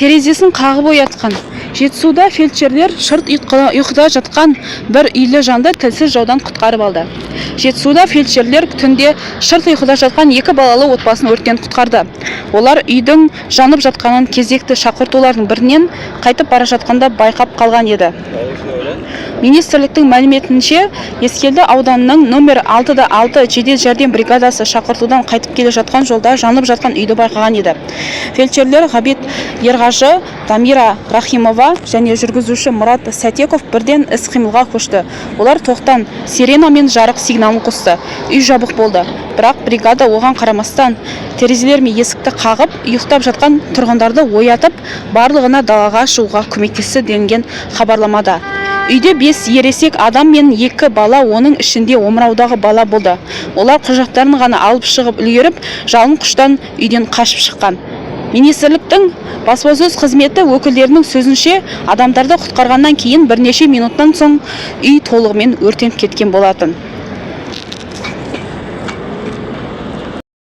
терезесін қағып оятқан. Жетісуда фельдшерлер шырт ұйқыда жатқан бір үйлі жанды тілсіз жаудан құтқарып алды. Жетісуда фельдшерлер түнде шырт ұйқыда жатқан 2 балалы отбасын өрттен құтқарды. Олар үйдің жанып жатқанын кезекті шақыртулардың бірінен қайтып бара жатқанда байқап қалған еді. Министрліктің мәліметінше, Ескелді ауданының номер 6-6 жедел жәрдем бригадасы шақыртудан қайтып келе жатқан жолда жанып жатқан үйді байқаған еді. Фельдшерлер Ғабит Ерғажы, Дамира Рахимова және жүргізуші Мұрат Сәтеков бірден іс-қимылға көшті. Олар тоқтан сирена мен жарық сигналын қосты. Үй жабық болды. Бірақ бригада оған қарамастан терезелер мен есікті қағып, ұйықтап жатқан тұрғындарды оятып, барлығына далаға шығуға көмектесті делінген хабарламада. Үйде 5 ересек адам мен 2 бала, оның ішінде омыраудағы бала болды. Олар құжаттарын ғана алып шығып үлгеріп, жалын құштан үйден қашып шыққан. Министрліктің баспасөз қызметі өкілдерінің сөзінше, адамдарды құтқарғаннан кейін бірнеше минуттан соң үй толығымен өртеніп кеткен болатын.